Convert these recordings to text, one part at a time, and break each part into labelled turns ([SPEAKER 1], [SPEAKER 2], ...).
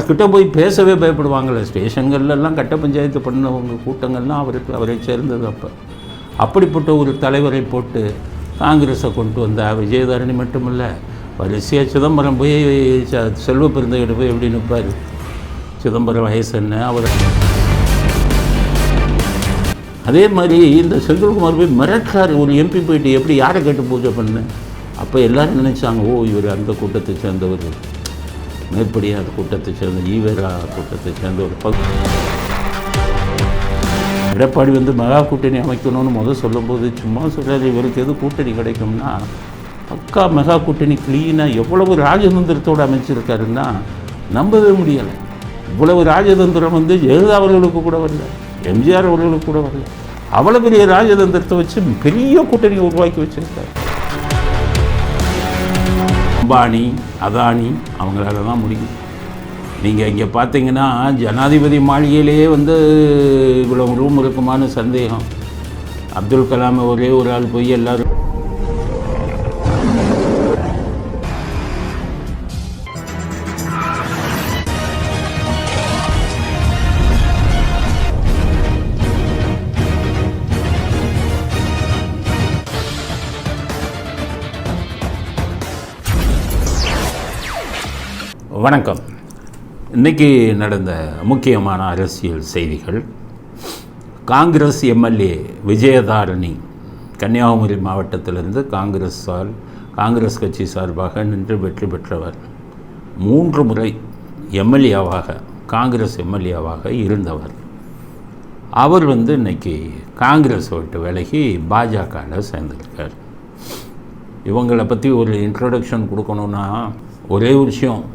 [SPEAKER 1] கிட்ட போய் பேசவே பயப்படுவாங்கள்ல. ஸ்டேஷன்கள்லாம் கட்ட பஞ்சாயத்து பண்ணவங்க கூட்டங்கள்லாம் அவரை சேர்ந்தது. அப்படிப்பட்ட ஒரு தலைவரை போட்டு காங்கிரஸை கொண்டு வந்த விஜயதாரணி மட்டுமல்ல, வரிசையாக சிதம்பரம் போய் செல்வ பெருந்தகிட்ட போய் எப்படி நிற்பார்? சிதம்பரம் வயசு என்ன அவர். அதே மாதிரி இந்த செந்தில்குமார் போய் மிரட்டார், ஒரு எம்பி போயிட்டு எப்படி யாரை கேட்டு பூஜை பண்ண. அப்போ எல்லோரும் நினச்சாங்க, ஓ இவர் அந்த கூட்டத்தை சேர்ந்தவர், மேற்படியாத கூட்டத்தை சேர்ந்த ஈவேரா கூட்டத்தை சேர்ந்தவர். எடப்பாடி மெகா கூட்டணி அமைக்கணும்னு சொல்லும்போது சும்மா சொல்கிறார், இவருக்கு எது கூட்டணி கிடைக்கும்னா பக்கா மெகா கூட்டணி க்ளீனாக எவ்வளவு ராஜதந்திரத்தோடு அமைச்சிருக்காருன்னா நம்பவே முடியலை. இவ்வளவு ராஜதந்திரம் ஜெயலலிதா அவர்களுக்கு கூட வரல, எம்ஜிஆர் அவர்களுக்கு கூட வரல. அவ்வளோ பெரிய ராஜதந்திரத்தை வச்சு பெரிய கூட்டணியை உருவாக்கி வச்சுருக்காரு. அம்பானி, அதானி அவங்களால தான் முடியும். நீங்கள் இங்கே பார்த்தீங்கன்னா ஜனாதிபதி மாளிகையிலே இவ்வளோ ரூம் இருக்குமான்னு சந்தேகம். அப்துல் கலாம் ஒரே ஒரு ஆள் போய் எல்லோரும் வணக்கம். இன்றைக்கி நடந்த முக்கியமான அரசியல் செய்திகள். காங்கிரஸ் எம்எல்ஏ விஜயதாரணி கன்னியாகுமரி மாவட்டத்திலிருந்து காங்கிரஸ் கட்சி சார்பாக நின்று வெற்றி பெற்றவர். 3 முறை எம்எல்ஏவாக காங்கிரஸ் எம்எல்ஏவாக இருந்தவர். அவர் இன்றைக்கி காங்கிரஸ் விட்டு விலகி பாஜகவில் சேர்ந்திருக்கார். இவங்களை பற்றி ஒரு இன்ட்ரொடக்ஷன் கொடுக்கணுன்னா ஒரே ஒரு விஷயம்.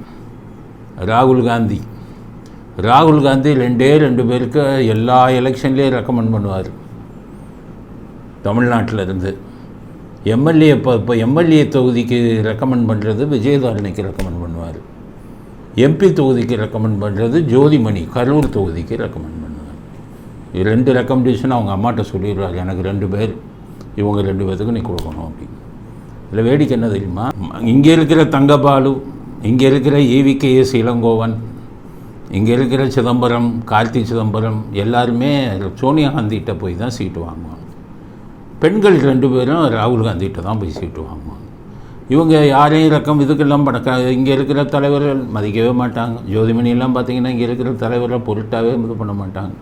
[SPEAKER 1] ராகுல் காந்தி 2 பேருக்கு எல்லா எலெக்ஷன்லேயும் ரெக்கமெண்ட் பண்ணுவார். தமிழ்நாட்டில் இருந்து எம்எல்ஏ இப்போ எம்எல்ஏ தொகுதிக்கு ரெக்கமெண்ட் பண்ணுறது விஜயதாரணிக்கு ரெக்கமெண்ட் பண்ணுவார். எம்பி தொகுதிக்கு ரெக்கமெண்ட் பண்ணுறது ஜோதிமணி கரூர் தொகுதிக்கு ரெக்கமெண்ட் பண்ணுவார். 2 ரெக்கமெண்டேஷன் அவங்க அம்மாட்ட சொல்லிடுவார், எனக்கு 2 பேர், இவங்க 2 பேர்த்துக்கு நீ கொடுக்கணும் அப்படின்னு. இதில் வேடிக்கை என்ன தெரியுமா? இங்கே இருக்கிற தங்கபாலு, இங்கே இருக்கிற EVKS இளங்கோவன், இங்கே இருக்கிற சிதம்பரம், கார்த்தி சிதம்பரம் எல்லாருமே சோனியா காந்திகிட்ட போய் தான் சீட்டு வாங்குவாங்க. பெண்கள் 2 பேரும் ராகுல் காந்திகிட்ட தான் போய் சீட்டு வாங்குவாங்க. இவங்க யாரையும் இதுக்கெல்லாம் இங்கே இருக்கிற தலைவர்கள் மதிக்கவே மாட்டாங்க. ஜோதிமணியெல்லாம் பார்த்திங்கன்னா இங்கே இருக்கிற தலைவரை பொருட்டாகவே இது பண்ண மாட்டாங்க.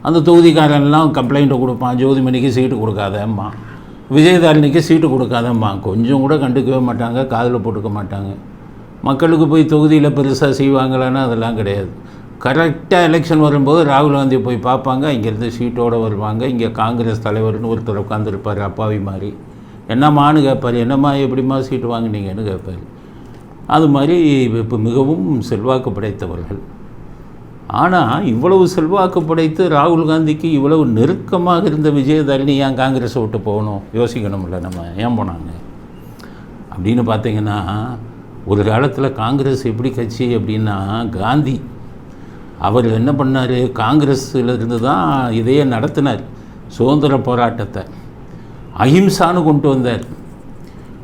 [SPEAKER 1] அந்த தொகுதிக்காரெல்லாம் கம்ப்ளைண்ட்டை கொடுப்பான், ஜோதிமணிக்கு சீட்டு கொடுக்காதம்மா, விஜயதாரணிக்கு சீட்டு கொடுக்காதம்மா. கொஞ்சம் கூட கண்டுக்கவே மாட்டாங்க, காதில் போட்டுக்க மாட்டாங்க. மக்களுக்கு போய் தொகுதியில் பெருசாக செய்வாங்களான்னா அதெல்லாம் கிடையாது. கரெக்டாக எலெக்ஷன் வரும்போது ராகுல் காந்தி போய் பார்ப்பாங்க, இங்கேருந்து சீட்டோடு வருவாங்க. இங்கே காங்கிரஸ் தலைவர்னு ஒருத்தர் உட்காந்துருப்பார், அப்பாவி மாதிரி. என்னம்மான்னு கேட்பார், என்னம்மா எப்படிம்மா சீட்டு வாங்கினீங்கன்னு கேட்பார். அது மாதிரி இப்போ மிகவும் செல்வாக்கு படைத்தவர்கள். ஆனால் இவ்வளவு செல்வாக்கு படைத்து ராகுல் காந்திக்கு இவ்வளவு நெருக்கமாக இருந்த விஜயதாரணி ஏன் காங்கிரஸை விட்டு போகணும்? யோசிக்கணும்ல நம்ம, ஏன் போனாங்க அப்படின்னு பார்த்தீங்கன்னா, ஒரு காலத்தில் காங்கிரஸ் எப்படி கட்சி அப்படின்னா, காந்தி அவர் என்ன பண்ணார், காங்கிரஸில் இருந்து தான் இதையே நடத்தினார். சுதந்திர போராட்டத்தை அஹிம்சான்னு கொண்டு வந்தார்.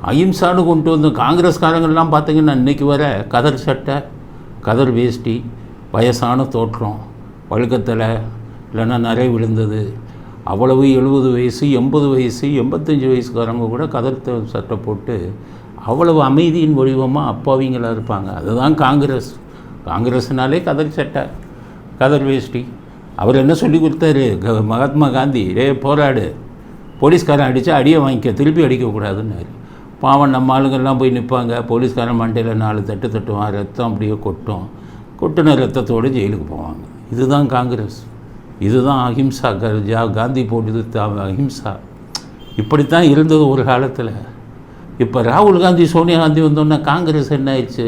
[SPEAKER 1] அஹிம்சான்னு கொண்டு வந்து காங்கிரஸ்காரங்கள்லாம் பார்த்திங்கன்னா இன்றைக்கி வர கதர் சட்டை, கதர் வேஷ்டி, வயசான தோற்றம், வழுக்கத்தலை இல்லைன்னா நிறை விழுந்தது, அவ்வளவு 70 வயசு 80 வயசு 85 வயசுக்காரங்க கூட கதர் சட்டை போட்டு அவ்வளவு அமைதியின் வடிவமாக அப்பாவிங்களாக இருப்பாங்க. அதுதான் காங்கிரஸ். காங்கிரஸ்னாலே கதர் சட்டை, கதர் வேஷ்டி. அவர் என்ன சொல்லி கொடுத்தாரு மகாத்மா காந்தி? போராடு, போலீஸ்காரன் அடித்தா அடியை வாங்கிக்க, திருப்பி அடிக்கக்கூடாதுன்னாரு. பாவம் நம்ம ஆளுங்கள்லாம் போய் நிற்பாங்க, போலீஸ்காரன் மண்டையில் 4 தட்டு தட்டுவான், ரத்தம் அப்படியே கொட்டின ரத்தத்தோடு ஜெயிலுக்கு போவாங்க. இதுதான் காங்கிரஸ், இதுதான் அஹிம்சா. காந்தி போட்டது அஹிம்சா. இப்படித்தான் இருந்தது ஒரு காலத்தில். இப்போ ராகுல் காந்தி, சோனியா காந்தி வந்தோன்னா காங்கிரஸ் என்ன ஆயிடுச்சு?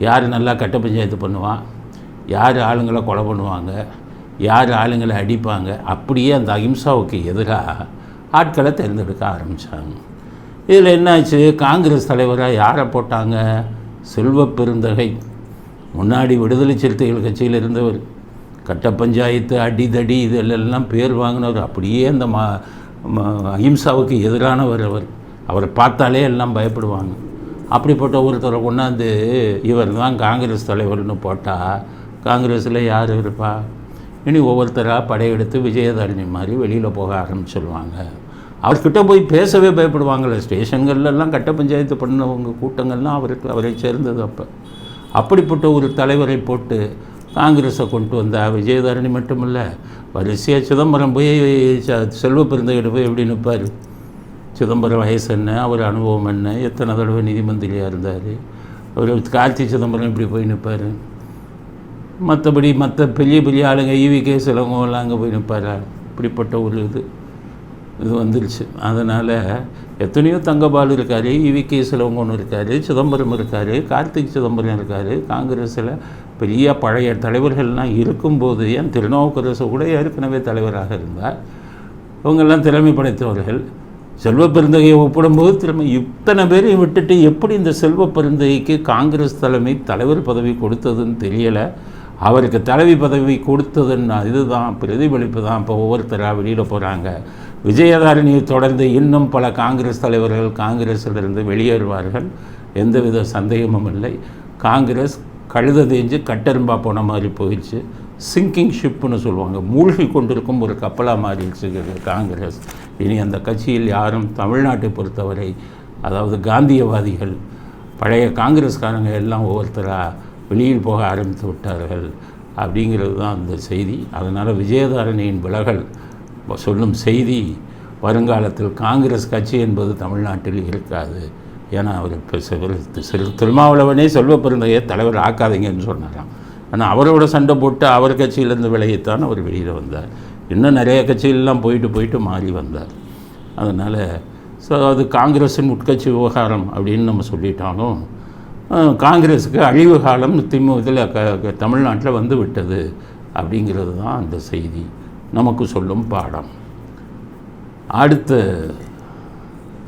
[SPEAKER 1] யார் நல்லா கட்ட பஞ்சாயத்து பண்ணுவான், யார் ஆளுங்களை கொலை பண்ணுவாங்க, யார் ஆளுங்களை அடிப்பாங்க, அப்படியே அந்த அஹிம்சாவுக்கு எதிராக ஆட்களை தேர்ந்தெடுக்க ஆரம்பித்தாங்க. இதில் என்னாச்சு? காங்கிரஸ் தலைவராக யாரை போட்டாங்க? செல்வ பெருந்தகை. முன்னாடி விடுதலை சிறுத்தைகள் கட்சியில் இருந்தவர், கட்ட பஞ்சாயத்து, அடிதடி இதெல்லாம் பேர் வாங்கினவர். அப்படியே அந்த அஹிம்சாவுக்கு எதிரானவர் அவர். அவரை பார்த்தாலே எல்லாம் பயப்படுவாங்க. அப்படிப்பட்ட ஒருத்தரை கொண்டாந்து இவர் தான் காங்கிரஸ் தலைவர்னு போட்டால் காங்கிரஸில் யார் இருப்பா? இனி ஒவ்வொருத்தராக படையெடுத்து விஜயதாரணி மாதிரி வெளியில் போக ஆரம்பிச்சிடுவாங்க. அவர்கிட்ட போய் பேசவே பயப்படுவாங்கள்ல. ஸ்டேஷன்கள்லாம் கட்ட பஞ்சாயத்து பண்ணவங்க கூட்டங்கள்லாம் அவரை சேர்ந்தது. அப்படிப்பட்ட ஒரு தலைவரை போட்டு காங்கிரஸை கொண்டு வந்தால் விஜயதாரணி மட்டுமில்ல, வரிசையாக சிதம்பரம் போய் செல்வ பெருந்தகையிட்ட போய் எப்படி நிற்பார்? சிதம்பரம் வயசு என்ன, அவர் அனுபவம் என்ன, எத்தனை தடவை நிதி மந்திரியாக இருந்தார், அவர் கார்த்தி சிதம்பரம் இப்படி போய் நிற்பார். மற்றபடி மற்ற பெரிய பெரிய ஆளுங்க ஈவிகே சிலவங்கெல்லாம் அங்கே போய் நிற்பாரா? இப்படிப்பட்ட ஒரு இது வந்துருச்சு. அதனால் எத்தனையோ தங்கபால் இருக்கார், ஈவிகே சிலவங்கன்னு இருக்கார், சிதம்பரம் இருக்கார், கார்த்திக் சிதம்பரம் இருக்கார். காங்கிரஸில் பெரிய பழைய தலைவர்கள்லாம் இருக்கும்போது ஏன் திருநாவுக்கரசு கூட ஏற்கனவே தலைவராக இருந்தார். இவங்கெல்லாம் திறமை படைத்தவர்கள். செல்வ பெருந்தகையை ஒப்பிடும்போது இத்தனை பேரையும் விட்டுட்டு எப்படி இந்த செல்வ பெருந்தகைக்கு காங்கிரஸ் தலைமை தலைவர் பதவி கொடுத்ததுன்னு தெரியலை. அவருக்கு தலைவி பதவி கொடுத்ததுன்னா இதுதான் பிரதிபலிப்பு தான். இப்போ ஒவ்வொருத்தராக வெளியில் போகிறாங்க. விஜயதாரணியை தொடர்ந்து இன்னும் பல காங்கிரஸ் தலைவர்கள் காங்கிரஸிலிருந்து வெளியேறுவார்கள், எந்தவித சந்தேகமும் இல்லை. காங்கிரஸ் கழுத தேஞ்சு கட்டெரும்பா போன மாதிரி போயிடுச்சு. சிங்கிங் ஷிப்புன்னு சொல்லுவாங்க, மூழ்கி கொண்டிருக்கும் ஒரு கப்பலாக மாறிடுச்சு காங்கிரஸ். இனி அந்த கட்சியில் யாரும் தமிழ்நாட்டை பொறுத்தவரை, அதாவது காந்தியவாதிகள் பழைய காங்கிரஸ்காரங்க எல்லாம் ஒவ்வொருத்தராக வெளியில் போக ஆரம்பித்து விட்டார்கள் அப்படிங்கிறது தான் அந்த செய்தி. அதனால் விஜயதாரணியின் விலகல் சொல்லும் செய்தி வருங்காலத்தில் காங்கிரஸ் கட்சி என்பது தமிழ்நாட்டில் இருக்காது. ஏன்னா அவர் இப்போ திருமாவளவனே செல்வ பெருந்தகையை தலைவர் ஆக்காதீங்கன்னு சொன்னாராம். ஆனால் அவரோட சண்டை போட்டு அவர் கட்சியிலேருந்து விலகித்தான் அவர் வெளியில் வந்தார். இன்னும் நிறைய கட்சியிலெலாம் போயிட்டு மாறி வந்தார். அதனால் அது காங்கிரஸின் உட்கட்சி விவகாரம் அப்படின்னு நம்ம சொல்லிட்டாலும் காங்கிரஸுக்கு அழிவு காலம் இதில் தமிழ்நாட்டில் வந்து விட்டது அப்படிங்கிறது தான் அந்த செய்தி நமக்கு சொல்லும் பாடம். அடுத்த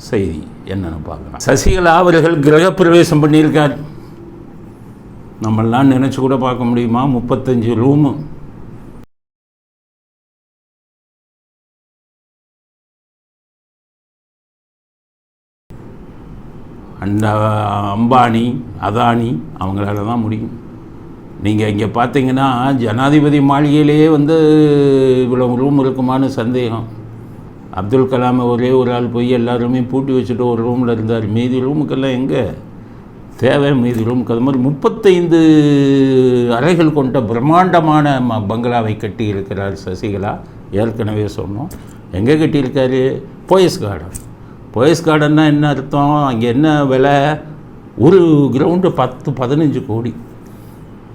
[SPEAKER 1] செய்தி என்னென்னு பார்க்கலாம். சசிகலா அவர்கள் கிரகப்பிரவேசம் பண்ணியிருக்கார். நம்மளாம் நினச்சி கூட பார்க்க முடியுமா? 35 ரூமு. அந்த அம்பானி அதானி அவங்களால தான் முடியும். நீங்கள் இங்கே பார்த்தீங்கன்னா ஜனாதிபதி மாளிகையிலேயே இவ்வளோ ரூம் இருக்குமான்னு சந்தேகம். அப்துல் கலாம் ஒரே ஒரு ஆள் போய் எல்லாருமே பூட்டி வச்சுட்டு ஒரு ரூமில் இருந்தார். மீதி ரூமுக்கெல்லாம் எங்கே தேவை? மீதி ரூமுக்கு அது மாதிரி 35 அறைகள் கொண்ட பிரம்மாண்டமான பங்களாவை கட்டி இருக்கிறார் சசிகலா. ஏற்கனவே சொன்னோம். எங்கே கட்டியிருக்காரு? போயஸ் கார்டன். போயஸ் கார்டன்னா என்ன அர்த்தம்? அங்கே என்ன விலை? ஒரு கிரவுண்டு 10-15 கோடி.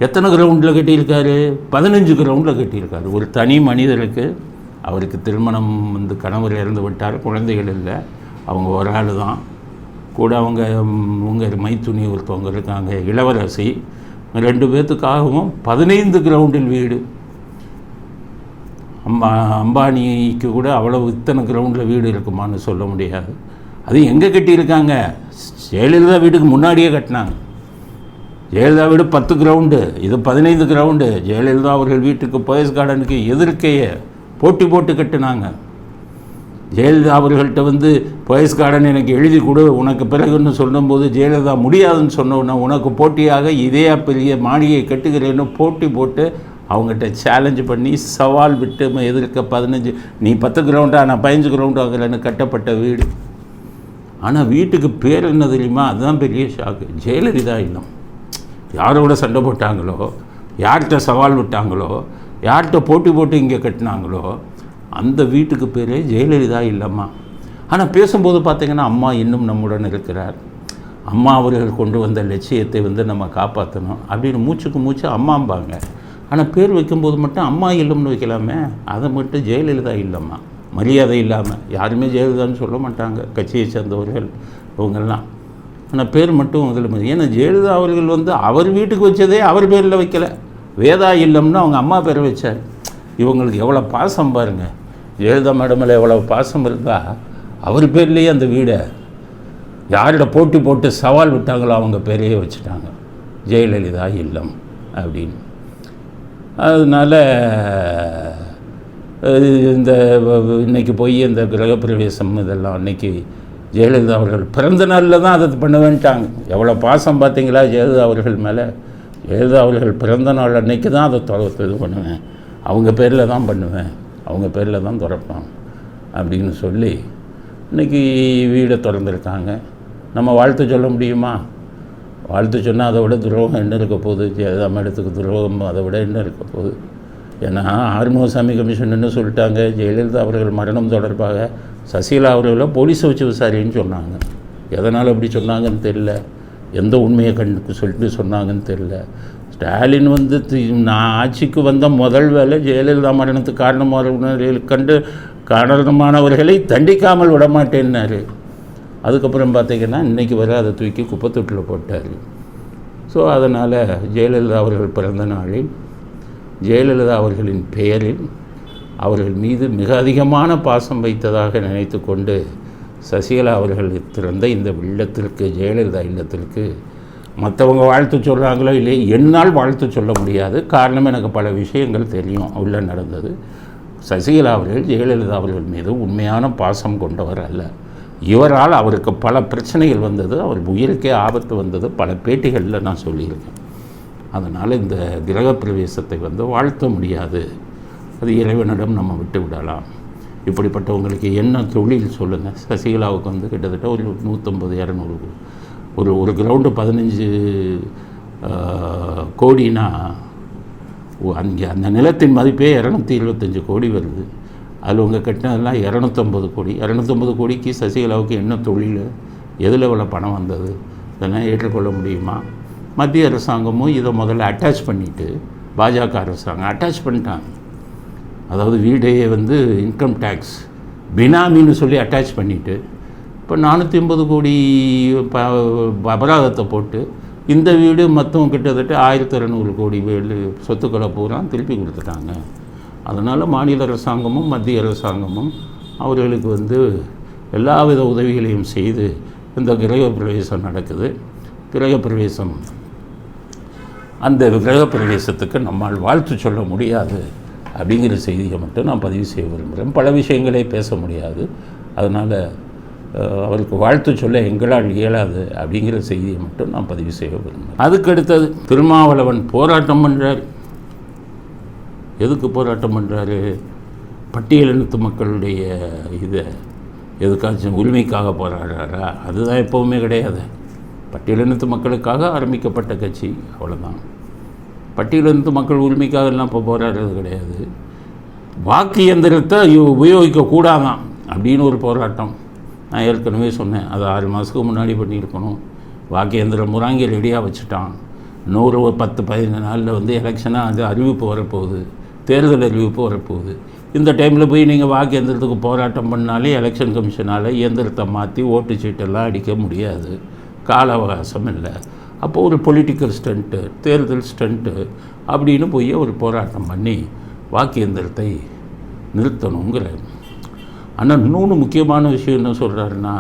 [SPEAKER 1] எத்தனை கிரவுண்டில் கட்டியிருக்காரு? 15 கிரவுண்டில் கட்டியிருக்காரு. ஒரு தனி மனிதருக்கு. அவருக்கு திருமணம் கணவர் இறந்து விட்டார், குழந்தைகள் இல்லை, அவங்க ஒரு ஆள் தான். கூட அவங்க மைத்துணி ஒருத்தவங்க இருக்காங்க, இளவரசி. 2 பேர்த்துக்காகவும் 15 கிரவுண்டில் வீடு. அம்பானிக்கு கூட அவ்வளவு இத்தனை கிரவுண்டில் வீடு இருக்குமான்னு சொல்ல முடியாது. அது எங்கே கட்டியிருக்காங்க? ஜெயலலிதா வீட்டுக்கு முன்னாடியே கட்டினாங்க. ஜெயலலிதா வீடு 10 கிரவுண்டு, இது 15 கிரவுண்டு. ஜெயலலிதா அவர்கள் வீட்டுக்கு போயஸ் கார்டனுக்கு எதிர்க்கையே போட்டு கட்டினாங்க. ஜெயலலிதா அவர்கள்ட்ட போயஸ் கார்டன் எனக்கு எழுதி கொடு உனக்கு பிறகுன்னு சொல்லும்போது ஜெயலலிதா முடியாதுன்னு சொன்னோன்னா உனக்கு போட்டியாக இதே பெரிய மாளிகையை கட்டுகிறேன்னு போட்டு அவங்ககிட்ட சேலஞ்சு பண்ணி சவால் விட்டு எதிர்க்க 15, நீ 10 கிரவுண்டா நான் 15 கிரவுண்டு ஆகலைன்னு கட்டப்பட்ட வீடு. ஆனால் வீட்டுக்கு பேர் என்ன தெரியுமா? அதுதான் பெரிய ஷாக்கு. ஜெயலலிதா இல்லம். யாரோட சண்டை போட்டாங்களோ, யார்கிட்ட சவால் விட்டாங்களோ, யார்கிட்ட போட்டு இங்கே கட்டினாங்களோ அந்த வீட்டுக்கு பேரே ஜெயலலிதா இல்லம்மா. ஆனால் பேசும்போது பார்த்திங்கன்னா அம்மா இன்னும் நம்முடன் இருக்கிறார், அம்மா அவர்கள் கொண்டு வந்த லட்சியத்தை நம்ம காப்பாற்றணும் அப்படின்னு மூச்சுக்கு மூச்சு அம்மாம்பாங்க. ஆனால் பேர் வைக்கும்போது மட்டும் அம்மா இல்லம்னு வைக்கலாமே, அதை மட்டும் ஜெயலலிதா இல்லம்மா. மரியாதை இல்லாமல் யாருமே ஜெயலலிதான்னு சொல்ல மாட்டாங்க, கட்சியை சேர்ந்தவர்கள் இவங்கெல்லாம். ஆனால் பேர் மட்டும் அதில் ஏன்னா ஜெயலலிதா அவர்கள் அவர் வீட்டுக்கு வச்சதே அவர் பேரில் வைக்கலை, வேதா இல்லம்னு அவங்க அம்மா பேரை வச்சார். இவங்களுக்கு எவ்வளோ பாசம் பாருங்கள். ஜெயலலிதா மேடமில் எவ்வளோ பாசம் இருந்தால் அவர் பேர்லேயே அந்த வீடை யாரோட போட்டு சவால் விட்டாங்களோ அவங்க பேரையே வச்சுட்டாங்க, ஜெயலலிதா இல்லம் அப்படின்னு. அதனால் இன்றைக்கி போய் இந்த கிரகப்பிரவேசம் இதெல்லாம் அன்றைக்கி ஜெயலலிதா அவர்கள் பிறந்த நாளில் தான் அதை பண்ண வேண்டாங்க. எவ்வளோ பாசம் பார்த்தீங்களா ஜெயலலிதா அவர்கள் மேலே. ஜெயலலிதா அவர்கள் பிறந்த நாள் அன்னைக்கு தான் அதை இது பண்ணுவேன், அவங்க பேரில் தான் பண்ணுவேன், அவங்க பேரில் தான் திறப்பேன் அப்படின்னு சொல்லி இன்றைக்கி வீடை திறந்துருக்காங்க. நம்ம வாழ்த்து சொல்ல முடியுமா? வாழ்த்து சொன்னால் அதை விட துரோகம் என்ன இருக்க போகுது? ஜெயலலிதா மேடத்துக்கு துரோகம் அதை விட என்ன இருக்க போகுது? ஏன்னா ஆறுமுகசாமி கமிஷன் என்ன சொல்லிட்டாங்க, ஜெயலலிதா அவர்கள் மரணம் தொடர்பாக சசிகலா அவர்களை போலீஸை வச்சு விசாரின்னு சொன்னாங்க. எதனால் அப்படி சொன்னாங்கன்னு தெரில, எந்த உண்மையை சொல்லிட்டு சொன்னாங்கன்னு தெரில. ஸ்டாலின் வந்து நான் ஆட்சிக்கு வந்த முதல் வேலை ஜெயலலிதா மரணத்துக்கு காரணமானவர்களை தண்டிக்காமல் விடமாட்டேன்னாரு. அதுக்கப்புறம் பார்த்திங்கன்னா இன்றைக்கி வர அதை தூக்கி குப்பைத்தொட்டில் போட்டார். ஸோ அதனால் ஜெயலலிதா அவர்கள் பிறந்த நாளில் ஜெயலலிதா அவர்களின் பெயரில் அவர்கள் மீது மிக அதிகமான பாசம் வைத்ததாக நினைத்து கொண்டு சசிகலா அவர்கள் திறந்த இந்த இல்லத்திற்கு, ஜெயலலிதா இல்லத்திற்கு மற்றவங்க வாழ்த்து சொல்கிறாங்களோ இல்லையே, என்னால் வாழ்த்து சொல்ல முடியாது. காரணம், எனக்கு பல விஷயங்கள் தெரியும் உள்ள நடந்தது. சசிகலா அவர்கள் ஜெயலலிதா அவர்கள் மீது உண்மையான பாசம் கொண்டவர் அல்ல. இவரால் அவருக்கு பல பிரச்சனைகள் வந்தது, அவர் உயிருக்கே ஆபத்து வந்தது, பல பேட்டிகளில் நான் சொல்லியிருக்கேன். அதனால் இந்த கிரகப்பிரவேசத்தை வந்து வாழ்த்த முடியாது, அது இறைவனிடம் நம்ம விட்டு விடலாம். இப்படிப்பட்டவங்களுக்கு என்ன தொழில் சொல்லுங்கள்? சசிகலாவுக்கு வந்து கிட்டத்தட்ட ஒரு 150-200 ஒரு கிரவுண்டு 15 கோடினா அங்கே அந்த நிலத்தின் மதிப்பே 225 கோடி வருது. அதில் உங்கள் கட்டினதெல்லாம் 250 கோடி. 250 கோடிக்கு சசிகலாவுக்கு என்ன தொழில், எதில் இவ்வளோ பணம் வந்தது? இதெல்லாம் ஏற்றுக்கொள்ள முடியுமா? மத்திய அரசாங்கமும் இதை முதல்ல அட்டாச் பண்ணிவிட்டு, பாஜக அரசாங்கம் அட்டாச் பண்ணிட்டாங்க. அதாவது வீடையே வந்து இன்கம் டேக்ஸ் பினாமின்னு சொல்லி அட்டாச் பண்ணிவிட்டு இப்போ 450 கோடி அபராதத்தை போட்டு இந்த வீடு மொத்தம் கிட்டத்தட்ட 1200 கோடி வீடு சொத்துக்களை பூரா திருப்பி கொடுத்துட்டாங்க. அதனால் மாநில அரசாங்கமும் மத்திய அரசாங்கமும் அவர்களுக்கு வந்து எல்லாவித உதவிகளையும் செய்து இந்த கிரகப்பிரவேசம் நடக்குது. கிரகப்பிரவேசம், அந்த கிரகப்பிரவேசத்துக்கு நம்மால் வாழ்த்து சொல்ல முடியாது அப்படிங்கிற செய்தியை மட்டும் நான் பதிவு செய்ய விரும்புகிறேன். பல விஷயங்களே பேச முடியாது, அதனால் அவருக்கு வாழ்த்து சொல்ல எங்களால் இயலாது அப்படிங்கிற செய்தியை மட்டும் நான் பதிவு செய்ய விரும்புகிறேன். அதுக்கடுத்தது திருமாவளவன் போராட்டம் பண்ணுறார். எதுக்கு போராட்டம் பண்ணுறாரு? பட்டியலினத்து மக்களுடைய இதை எதுக்காச்சும் உரிமைக்காக போராடுறாரா? அதுதான் எப்போவுமே கிடையாது. பட்டியலினத்து மக்களுக்காக ஆரம்பிக்கப்பட்ட கட்சி, அவ்வளோதான். பட்டியலினத்து மக்கள் உரிமைக்காக எல்லாம் இப்போ போராடுறது கிடையாது. வாக்கு இயந்திரத்தை உபயோகிக்கக்கூடாதான் அப்படின்னு ஒரு போராட்டம். நான் ஏற்கனவே சொன்னேன், அது 6 மாதத்துக்கு முன்னாடி பண்ணியிருக்கணும். வாக்கு இயந்திரம் முறாங்கி ரெடியாக வச்சுட்டான். இன்னொரு 10-15 நாளில் வந்து எலெக்ஷனாக அது அறிவிப்பு வரப்போகுது, தேர்தல் அறிவிப்பு வரப்போகுது. இந்த டைமில் போய் நீங்கள் வாக்கு இயந்திரத்துக்கு போராட்டம் பண்ணாலே எலெக்ஷன் கமிஷனால் இயந்திரத்தை மாற்றி ஓட்டு சீட்டெல்லாம் அடிக்க முடியாது, கால அவகாசம் இல்லை. அப்போது ஒரு பொலிட்டிக்கல் ஸ்டண்ட்டு, தேர்தல் ஸ்டண்ட்டு அப்படின்னு போய் ஒரு போராட்டம் பண்ணி வாக்கு இயந்திரத்தை நிறுத்தணுங்கிற. ஆனால் இன்னொன்று முக்கியமான விஷயம் என்ன சொல்கிறாருன்னா,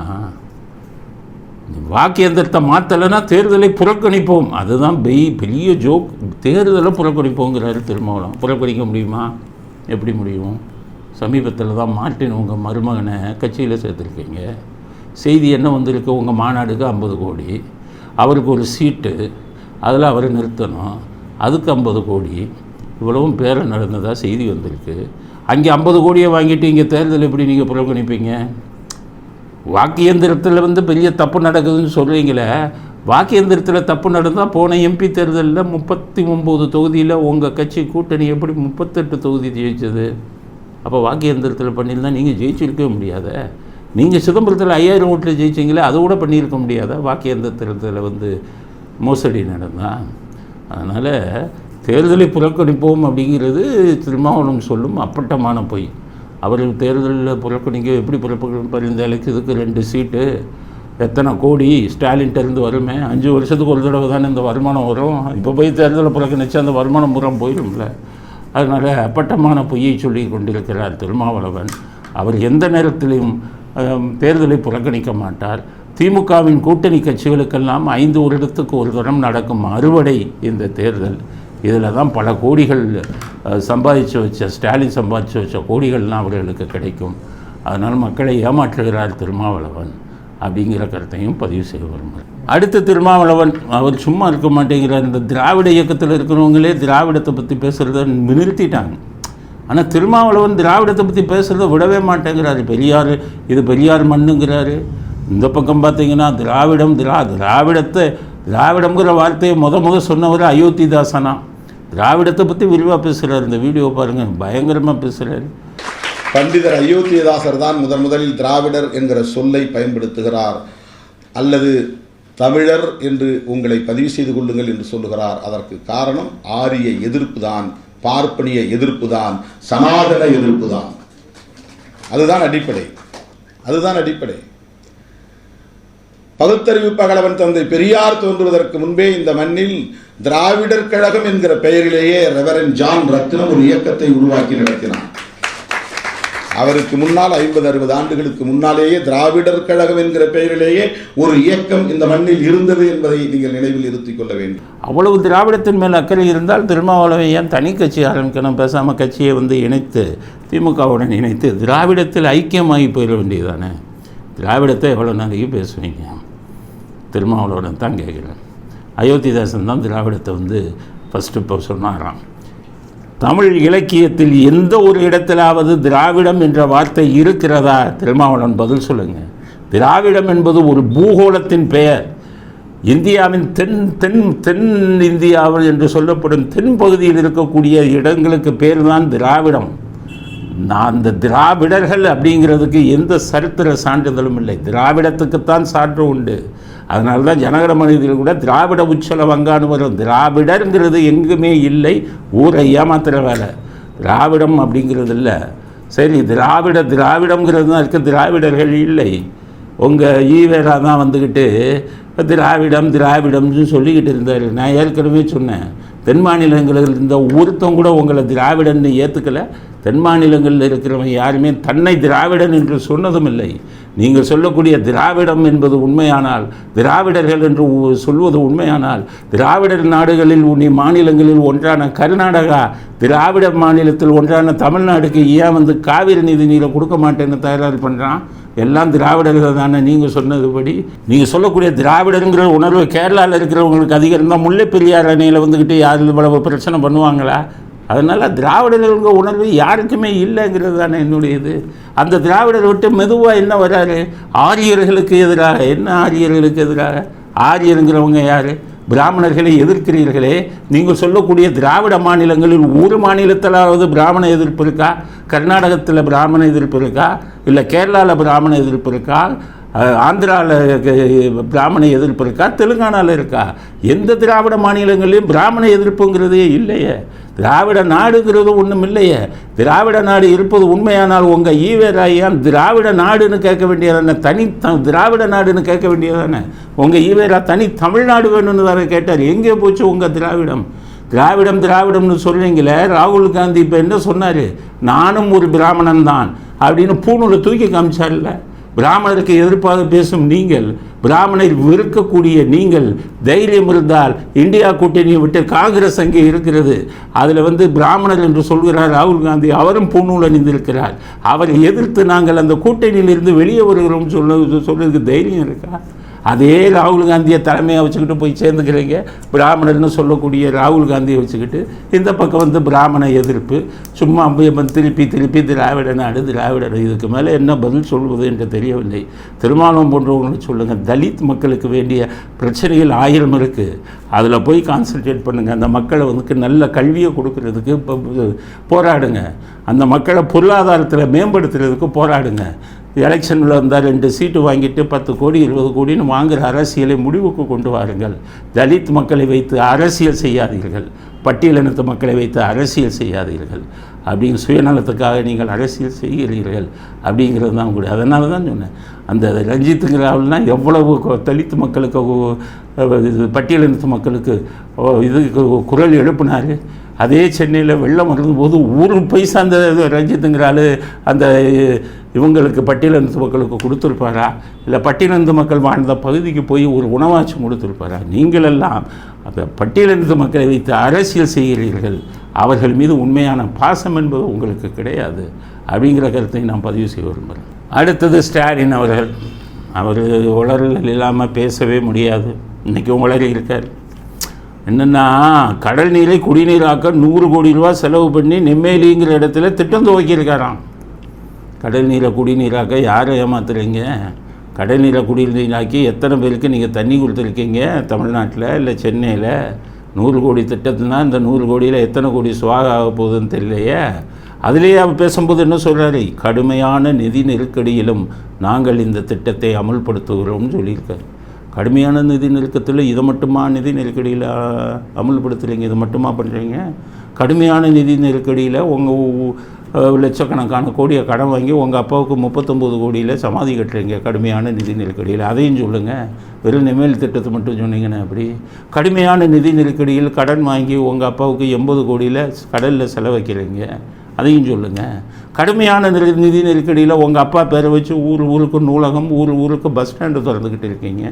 [SPEAKER 1] வாக்கு இயந்திரத்தை மாற்றலைன்னா தேர்தலை புறக்கணிப்போம். அதுதான் பெரிய ஜோக். தேர்தலை புறக்கணிப்போங்கிறாரு திருமாவளவன். புறக்கணிக்க முடியுமா? எப்படி முடியும்? சமீபத்தில் தான் மார்ட்டின் உங்கள் மருமகனை கட்சியில் சேர்த்துருக்கீங்க. செய்தி என்ன வந்திருக்கு? உங்கள் மாநாடுக்கு 50 கோடி, அவருக்கு ஒரு சீட்டு, அதில் அவரை நிறுத்தணும், அதுக்கு 50 கோடி, இவ்வளவும் பேரை நடந்ததாக செய்தி வந்திருக்கு. அங்கே 50 கோடியை வாங்கிட்டு இங்கே தேர்தல் எப்படி நீங்கள் புறக்கணிப்பீங்க? வாக்கு இயந்திரத்தில் வந்து பெரிய தப்பு நடக்குதுன்னு சொல்கிறீங்களே, வாக்கு இயந்திரத்தில் தப்பு நடந்தால் போன எம்பி தேர்தலில் 39 தொகுதியில் உங்கள் கட்சி கூட்டணி எப்படி 38 தொகுதி ஜெயிச்சது? அப்போ வாக்கு இயந்திரத்தில் பண்ணியிருந்தால் நீங்கள் ஜெயிச்சிருக்கவே முடியாத. நீங்கள் சிதம்பரத்தில் 5000 ஓட்டில் ஜெயிச்சிங்களே, அதை கூட பண்ணியிருக்க முடியாத? வாக்கு இயந்திரத்தில் வந்து மோசடி நடந்தால். அதனால் தேர்தலை புறக்கணிப்போம் அப்படிங்கிறது திருமாவளவன் சொல்லும் அப்பட்டமான பொய். அவர்கள் தேர்தலில் புறக்கணிக்க எப்படி புறக்கணிப்பார்? இந்த எலெக்ஷனுக்கு 2 சீட்டு, எத்தனை கோடி ஸ்டாலின்கிட்டருந்து வருமே. 5 வருஷத்துக்கு ஒரு தடவை தானே இந்த வருமானம் வரும். இப்போ போய் தேர்தலை புறக்கணிச்சு அந்த வருமானம் பூரா போயிடும்ல. அதனால் அப்பட்டமான பொய்யை சொல்லி கொண்டிருக்கிறார் திருமாவளவன். அவர் எந்த நேரத்திலையும் தேர்தலை புறக்கணிக்க மாட்டார். திமுகவின் கூட்டணி கட்சிகளுக்கெல்லாம் 5 வருடத்துக்கு ஒரு தரம் நடக்கும் அறுவடை இந்த தேர்தல். இதில் தான் பல கோடிகள் சம்பாதிச்சு வச்ச ஸ்டாலின் சம்பாதிச்சு வச்ச கோடிகள்லாம் அவர்களுக்கு கிடைக்கும். அதனால் மக்களை ஏமாற்றுகிறார் திருமாவளவன் அப்படிங்கிற கருத்தையும் பதிவு செய்ய விரும்புகிறேன். அடுத்து திருமாவளவன், அவர் சும்மா இருக்க மாட்டேங்கிறார். இந்த திராவிட இயக்கத்தில் இருக்கிறவங்களே திராவிடத்தை பற்றி பேசுகிறத நிறுத்திட்டாங்க. ஆனால் திருமாவளவன் திராவிடத்தை பற்றி பேசுகிறத விடவே மாட்டேங்கிறாரு. பெரியார், இது பெரியார் மண்ணுங்கிறாரு. இந்த பக்கம் பார்த்தீங்கன்னா திராவிடம்ங்கிற வார்த்தையை முத சொன்னவர் அயோத்திதாசனா. திராவிடத்தை பற்றி விரிவாக பேசுகிறார். இந்த வீடியோ பாருங்கள், பயங்கரமாக பேசுகிறார்.
[SPEAKER 2] பண்டிதர் அயோத்திதாசர் தான் முதலில் திராவிடர் என்கிற சொல்லை பயன்படுத்துகிறார். அல்லது தமிழர் என்று உங்களை பதிவு செய்து கொள்ளுங்கள் என்று சொல்லுகிறார். அதற்கு காரணம் ஆரிய எதிர்ப்பு தான், பார்ப்பனிய எதிர்ப்பு தான், சனாதன எதிர்ப்பு தான். அதுதான் அடிப்படை. பகுத்தறிவு பகலவன் தந்தை பெரியார் தோன்றுவதற்கு முன்பே இந்த மண்ணில் திராவிடர் கழகம் என்கிற பெயரிலேயே ரெவரண்ட் ஜான் ரத்னம் ஒரு இயக்கத்தை உருவாக்கி நடத்தினார். அவருக்கு முன்னால் 50-60 ஆண்டுகளுக்கு முன்னாலேயே திராவிடர் கழகம் என்கிற பெயரிலேயே ஒரு இயக்கம் இந்த மண்ணில் இருந்தது என்பதை நீங்கள் நினைவில் இருத்திக் கொள்ள வேண்டும்.
[SPEAKER 1] அவ்வளவு திராவிடத்தின் மேல் அக்கறை இருந்தால் திருமாவளவன் ஏன் தனி கட்சி ஆரம்பிக்கணும்? பேசாமல் கட்சியை இணைத்து திமுகவுடன் இணைத்து திராவிடத்தில் ஐக்கியமாகி போயிட வேண்டியதானே. திராவிடத்தை எவ்வளோ நாளைக்கு பேசுவீங்க? திருமாவளவன் தான் கேட்குறேன். அயோத்திதாசன் தான் திராவிடத்தை ஃபஸ்ட்டு இப்போ சொன்னாராம். தமிழ் இலக்கியத்தில் எந்த ஒரு இடத்திலாவது திராவிடம் என்ற வார்த்தை இருக்கிறதா? திருமாவளவன் பதில் சொல்லுங்கள். திராவிடம் என்பது ஒரு பூகோளத்தின் பெயர். இந்தியாவின் தென் இந்தியாவில் என்று சொல்லப்படும் தென் பகுதியில் இருக்கக்கூடிய இடங்களுக்கு பேர் தான் திராவிடம். அந்த திராவிடர்கள் அப்படிங்கிறதுக்கு எந்த சரித்திர சான்றிதழும் இல்லை. திராவிடத்துக்குத்தான் சான்று உண்டு. அதனால தான் ஜனகணமனத்தில் கூட திராவிட உச்சல வங்கான்னு வரும். திராவிடங்கிறது எங்குமே இல்லை, ஊரை ஏமாத்துகிற வேலை. திராவிடம் அப்படிங்கிறது இல்லை. சரி, திராவிடம்ங்கிறது தான் இருக்குது, திராவிடர்கள் இல்லை. உங்கள் ஈவேரா தான் திராவிடம்னு சொல்லிக்கிட்டு இருந்தார். நான் ஏற்கனவே சொன்னேன், தென் மாநிலங்களில் இருந்த ஒருத்தம் கூட உங்களை திராவிடன்னு ஏற்றுக்கலை. தென் மாநிலங்களில் இருக்கிறவங்க யாருமே தன்னை திராவிடன் என்று சொன்னதும் இல்லை. நீங்கள் சொல்லக்கூடிய திராவிடம் என்பது உண்மையானால், திராவிடர்கள் என்று சொல்வது உண்மையானால், திராவிடர் நாடுகளில் மாநிலங்களில் ஒன்றான கர்நாடகா, திராவிட மாநிலத்தில் ஒன்றான தமிழ்நாடுக்கு ஏன் காவிரி நிதி நீரை கொடுக்க மாட்டேன்னு தயார் பண்ணுறான்? எல்லாம் திராவிடர்கள் தானே. நீங்கள் சொன்னதுபடி நீங்கள் சொல்லக்கூடிய திராவிடருங்கிற உணர்வு கேரளாவில் இருக்கிறவங்களுக்கு அதிகம் இருந்தால் முல்லை பெரியார் அணையில் யார் இவ்வளவு பிரச்சனை பண்ணுவாங்களா? அதனால் திராவிடர்களுங்க உணர்வு யாருக்குமே இல்லைங்கிறது தானே என்னுடைய இது. அந்த திராவிடரை விட்டு மெதுவாக என்ன வராரு? ஆரியர்களுக்கு எதிராக. என்ன ஆரியர்களுக்கு எதிராக? ஆரியருங்கிறவங்க யார்? பிராமணர்களை எதிர்க்கிறீர்களே. நீங்கள் சொல்லக்கூடிய திராவிட மாநிலங்களில் ஒரு மாநிலத்திலாவது பிராமண எதிர்ப்பு இருக்கா? கர்நாடகத்தில் பிராமண எதிர்ப்பு இருக்கா? இல்லை கேரளாவில் பிராமண எதிர்ப்பு இருக்கா? ஆந்திராவில் பிராமண எதிர்ப்பு இருக்கா? தெலுங்கானாவில் இருக்கா? எந்த திராவிட மாநிலங்களிலும் பிராமண எதிர்ப்புங்கிறதே இல்லையே. திராவிட நாடுங்கிறது ஒன்றும் இல்லையே. திராவிட நாடு இருப்பது உண்மையானால் உங்கள் ஈவேராயான் திராவிட நாடுன்னு கேட்க வேண்டியதானே? திராவிட நாடுன்னு கேட்க வேண்டியதானே? உங்கள் ஈவேரா தனி தமிழ்நாடு வேணும்னு தானே கேட்டார். எங்கே போச்சு உங்கள் திராவிடம்னு சொல்கிறீங்களே. ராகுல் காந்தி இப்போ என்ன சொன்னார்? நானும் ஒரு பிராமணன் தான் அப்படின்னு பூணூலை தூக்கி காமிச்சார்ல. பிராமணருக்கு எதிர்ப்பாக பேசும் நீங்கள், பிராமணர் வெறுக்கக்கூடிய நீங்கள், தைரியம் இருந்தால் இந்தியா கூட்டணியை விட்டு காங்கிரஸ் அங்கே இருக்கிறது, அதில் பிராமணர் என்று சொல்கிறார் ராகுல் காந்தி. அவரும் பூணூல் அணிந்திருக்கிறார். அவரை எதிர்த்து நாங்கள் அந்த கூட்டணியிலிருந்து வெளியே வருகிறோம் சொல்றதுக்கு தைரியம் இருக்கா? அதே ராகுல் காந்தியை தலைமையாக வச்சுக்கிட்டு போய் சேர்ந்துக்கிறீங்க. பிராமணர்னு சொல்லக்கூடிய ராகுல் காந்தியை வச்சுக்கிட்டு இந்த பக்கம் பிராமண எதிர்ப்பு. சும்மா திருப்பி திராவிட நாடு. இதுக்கு மேலே என்ன பதில் சொல்வது என்று தெரியவில்லை. திருமாவளவன் போன்றவங்களுக்கு சொல்லுங்கள், தலித் மக்களுக்கு வேண்டிய பிரச்சனைகள் 1000 இருக்குது. அதில் போய் கான்சன்ட்ரேட் பண்ணுங்கள். அந்த மக்களை நல்ல கல்வியை கொடுக்கறதுக்கு போராடுங்க. அந்த மக்களை பொருளாதாரத்தில் மேம்படுத்துறதுக்கு போராடுங்க. எலெக்ஷனில் வந்தால் 2 சீட்டு வாங்கிட்டு 10 கோடி 20 கோடின்னு வாங்குகிற அரசியலை முடிவுக்கு கொண்டு வாருங்கள். தலித் மக்களை வைத்து அரசியல் செய்யாதீர்கள். பட்டியலினத்து மக்களை வைத்து அரசியல் செய்யாதீர்கள். அப்படிங்கிற சுயநலத்துக்காக நீங்கள் அரசியல் செய்கிறீர்கள் அப்படிங்கிறது தான் கூட. அதனால தான் சொன்னேன், அந்த ரஞ்சித்துங்கிறாள்னா எவ்வளவு தலித் மக்களுக்கு பட்டியலினத்து மக்களுக்கு குரல் எழுப்பினார். அதே சென்னையில் வெள்ளம் வரும்போது ஒரு பைசா அந்த ரஞ்சித்துங்கிறாள் அந்த இவங்களுக்கு பட்டியலினத்து மக்களுக்கு கொடுத்துருப்பாரா? இல்லை பட்டியலினத்து மக்கள் வாழ்ந்த பகுதிக்கு போய் ஒரு உணவாச்சும் கொடுத்துருப்பாரா? நீங்களெல்லாம் அந்த பட்டியலினத்து மக்களை வைத்து அரசியல் செய்கிறீர்கள். அவர்கள் மீது உண்மையான பாசம் என்பது உங்களுக்கு கிடையாது அப்படிங்கிற கருத்தை நான் பதிவு செய்ய விரும்புகிறேன். அடுத்தது ஸ்டாலின் அவர்கள். அவர் உளறல் இல்லாமல் பேசவே முடியாது. இன்றைக்கி உளறி இருக்கார். என்னென்னா, கடல் நீரை குடிநீராக்க 100 கோடி ரூபா செலவு பண்ணி நெம்மேலிங்கிற இடத்துல திட்டம் துவக்கியிருக்காராம். கடல் நீரை குடிநீராக்க யாரை ஏமாத்துறீங்க? கடல் நீரை குடிநீராக்கி எத்தனை பேருக்கு நீங்கள் தண்ணி கொடுத்துருக்கீங்க தமிழ்நாட்டில் இல்லை சென்னையில்? 100 கோடி திட்டத்துனா இந்த 100 கோடியில் எத்தனை கோடி சுவாக ஆக போகுதுன்னு தெரியலையே. அதிலேயே அவர் பேசும்போது என்ன சொல்கிறாரு? கடுமையான நிதி நெருக்கடியிலும் நாங்கள் இந்த திட்டத்தை அமுல்படுத்துகிறோம்னு சொல்லியிருக்காரு. கடுமையான நிதி நெருக்கத்தில் இதை மட்டுமா நிதி நெருக்கடியில் அமுல்படுத்துகிறீங்க? இதை மட்டுமா பண்ணுறீங்க? கடுமையான நிதி நெருக்கடியில் உங்கள் லட்சக்கணக்கான கோடியை கடன் வாங்கி உங்கள் அப்பாவுக்கு 39 கோடியில் சமாதி கட்டுறீங்க கடுமையான நிதி நெருக்கடியில். அதையும் சொல்லுங்கள். வெறும் நெமேல் திட்டத்தை மட்டும் சொன்னீங்கன்னா அப்படி? கடுமையான நிதி நெருக்கடியில் கடன் வாங்கி உங்கள் அப்பாவுக்கு 80 கோடியில் கடலில் செலவைக்கிறீங்க. அதையும் சொல்லுங்கள். கடுமையான நிதி நெருக்கடியில் உங்கள் அப்பா பேரை வச்சு ஊருக்கு நூலகம், ஊருக்கு பஸ் ஸ்டாண்டு திறந்துக்கிட்டு இருக்கீங்க.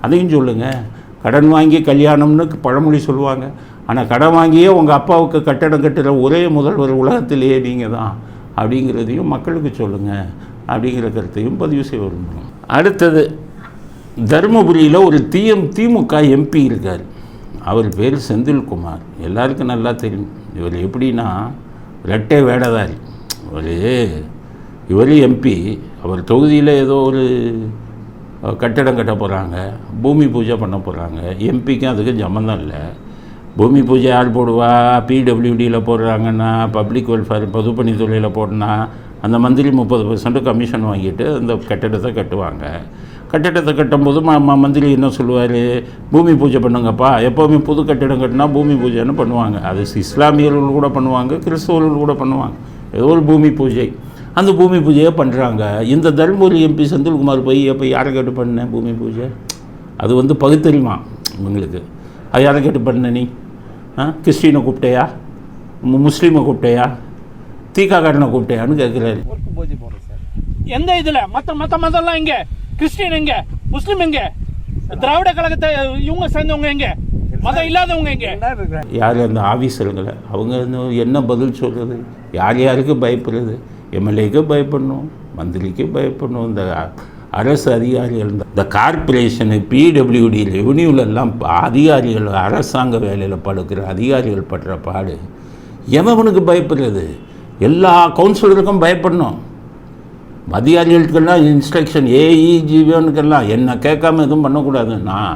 [SPEAKER 1] அதையும் சொல்லுங்கள். கடன் வாங்கி கல்யாணம்னு பழமொழி சொல்லுவாங்க. ஆனால் கடன் வாங்கியே உங்கள் அப்பாவுக்கு கட்டடம் கட்டுற ஒரே முதல்வர் உலகத்திலேயே நீங்கள் தான் அப்படிங்கிறதையும் மக்களுக்கு சொல்லுங்கள் அப்படிங்கிற கருத்தையும் பதிவு செய்ய விரும்புகிறோம். அடுத்தது, தருமபுரியில் ஒரு திமுக எம்பி இருக்கார். அவர் பேர் செந்தில்குமார். எல்லாருக்கும் நல்லா தெரியும். இவர் எப்படின்னா ரெட்டை வேடதாரி. இவர் எம்பி. அவர் தொகுதியில் ஏதோ ஒரு கட்டடம் கட்ட போகிறாங்க, பூமி பூஜை பண்ண போகிறாங்க. எம்பிக்கும் அதுக்கு சம்மந்தம் இல்லை. பூமி பூஜை யார் போடுவா? பிடபிள்யூடியில் போடுறாங்கன்னா, பப்ளிக் வெல்ஃபேர் பொதுப்பணித்துறையில் போடனா அந்த மந்திரி 30% கமிஷன் வாங்கிட்டு அந்த கட்டடத்தை கட்டுவாங்க. கட்டடத்தை கட்டும்போது மந்திரி என்ன சொல்லுவார்? பூமி பூஜை பண்ணுங்கப்பா. எப்போவுமே புது கட்டிடம் கட்டினா பூமி பூஜைன்னு பண்ணுவாங்க. அது இஸ்லாமியர்கள் கூட பண்ணுவாங்க, கிறிஸ்தவர்கள் கூட பண்ணுவாங்க. ஏதோ ஒரு பூமி பூஜை. அந்த பூமி பூஜையை பண்ணுறாங்க. இந்த தருமபுரி எம்பி செந்தில்குமார் போய் எப்போ யாரை கேட்டு பண்ண பூமி பூஜை? அது பகுத்தறிமா உங்களுக்கு? அது யாரை கேட்டு பண்ண நீ? கிறிஸ்டினை கூப்பிட்டையா? முஸ்லீமை கூப்பிட்டையா? தீக்காக்காரனை கூப்பிட்டையான்னு கேட்குறாரு.
[SPEAKER 3] எந்த இதில் மற்ற மதம்லாம் எங்கே? கிறிஸ்டின் எங்கே? முஸ்லீம் எங்கே? திராவிட கழகத்தை இவங்க சேர்ந்தவங்க எங்கே? மதம் இல்லாதவங்க எங்கே?
[SPEAKER 1] யார் அந்த ஆஃபீஸருங்களை? அவங்க என்ன பதில் சொல்கிறது? யாருக்கு பயப்படுறது? எம்எல்ஏக்கு பயப்படணும், மந்திரிக்கு பயப்படணும். இந்த அரசு அதிகாரிகள், இந்த கார்பரேஷனு, பிடபிள்யூடி, ரெவன்யூலெல்லாம் அதிகாரிகள், அரசாங்க வேலையில் படுக்கிற அதிகாரிகள் படுற பாடு எவனுக்கு பயப்படுறது? எல்லா கவுன்சிலருக்கும் பயப்படணும். அதிகாரிகளுக்கெல்லாம் இன்ஸ்ட்ரக்ஷன், ஏஇஜிவியனுக்கெல்லாம் என்ன கேட்காம எதுவும் பண்ணக்கூடாது. நான்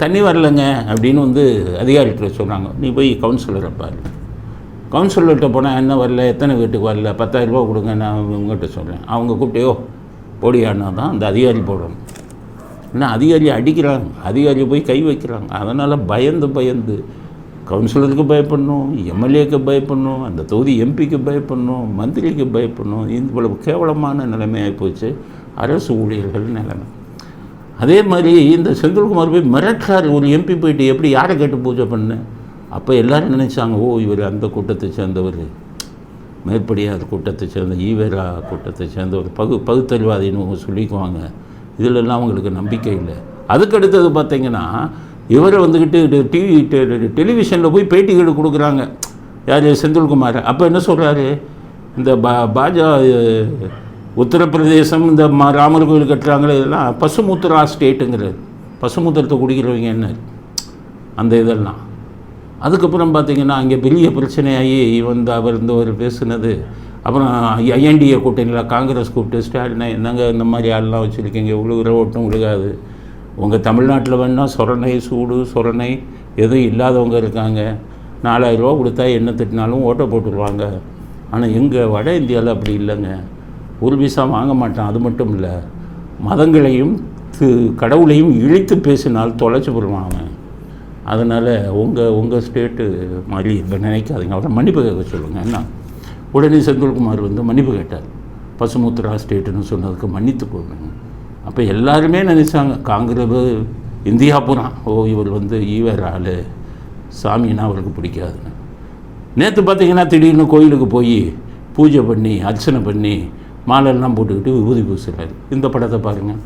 [SPEAKER 1] தண்ணி வரலைங்க அப்படின்னு அதிகாரிகிட்ட சொல்கிறாங்க. நீ போய் கவுன்சிலரை பாரு. கவுன்சிலர்கிட்ட போனால் என்ன வரல, எத்தனை வீட்டுக்கு வரல, 10,000 ரூபா கொடுங்க, நான் உங்கள்கிட்ட சொல்கிறேன். அவங்க கூப்பிட்டேயோ போடியானா தான் அந்த அதிகாரி போடணும். ஏன்னா அதிகாரியை அடிக்கிறாங்க, அதிகாரியை போய் கை வைக்கிறாங்க. அதனால் பயந்து கவுன்சிலருக்கு பயப்படணும், எம்எல்ஏக்கு பயப்படணும், அந்த தொகுதி எம்பிக்கு பயப்படணும், மந்திரிக்கு பயப்படணும். இவ்வளவு கேவலமான நிலைமையாகி போச்சு அரசு ஊழியர்கள் நிலைமை. அதே மாதிரி இந்த செந்தில்குமார் போய் மிரட்டுறார். ஒரு எம்பி போயிட்டு எப்படி யாரை கேட்டு பூஜை பண்ண? அப்போ எல்லோரும் நினச்சாங்க, ஓ இவர் அந்த கூட்டத்தை சேர்ந்தவர், மேற்படியார் கூட்டத்தை சேர்ந்த, ஈவேரா கூட்டத்தை சேர்ந்தவர், பகுத்தறிவாதின்னு சொல்லிக்குவாங்க. இதிலெல்லாம் அவங்களுக்கு நம்பிக்கை இல்லை. அதுக்கடுத்தது பார்த்திங்கன்னா இவரை டெலிவிஷனில் போய் பேட்டிகள் கொடுக்குறாங்க. யார்? செந்தில்குமார். அப்போ என்ன சொல்கிறாரு? இந்த உத்தரப்பிரதேசம், இந்த ராமர் கோயில் கட்டுறாங்களே, இதெல்லாம் பசுமூத்திரா ஸ்டேட்டுங்கிறது. பசுமூத்திரத்தை குடிக்கிறவங்க என்ன அந்த இதெல்லாம். அதுக்கப்புறம் பார்த்திங்கன்னா அங்கே பெரிய பிரச்சனையாகி அவர் பேசுனது. அப்புறம் ஐஎன்டிஏ கூட்டணியில் காங்கிரஸ் கூப்பிட்டு ஸ்டாலினை என்னங்க இந்த மாதிரி ஆள்லாம் வச்சுருக்கீங்க, விழுகிற ஓட்டும் விழுகாது. உங்கள் தமிழ்நாட்டில் வேணால் சொரணை எதுவும் இல்லாதவங்க இருக்காங்க, 4000 ரூபா கொடுத்தா என்ன திட்டினாலும் ஓட்டை போட்டுருவாங்க. ஆனால் எங்கள் வட இந்தியாவில் அப்படி இல்லைங்க. ஒரு பைசா வாங்க மாட்டான். அது மட்டும் இல்லை, மதங்களையும் கடவுளையும் இழித்து பேசினால் தொலைச்சி போடுவான் அவன். அதனால் உங்கள் ஸ்டேட்டு மாதிரி இப்போ நினைக்காதீங்க, அவரை மன்னிப்பு கேட்க சொல்லுங்கள். என்ன உடனே செந்தில்குமார் மன்னிப்பு கேட்டார். பசுமூத்திரா ஸ்டேட்டுன்னு சொன்னதுக்கு மன்னித்து போடணும். அப்போ எல்லாருமே நினச்சாங்க காங்கிரஸ் இந்தியா பூரா, ஓ இவர் ஈவேர ஆள், சாமின்னா அவருக்கு பிடிக்காதுன்னு. நேற்று பார்த்திங்கன்னா திடீர்னு கோயிலுக்கு போய் பூஜை பண்ணி அர்ச்சனை பண்ணி மாலையெல்லாம் போட்டுக்கிட்டு விபூதி பூசுகிறாரு. இந்த படத்தை பாருங்கள்.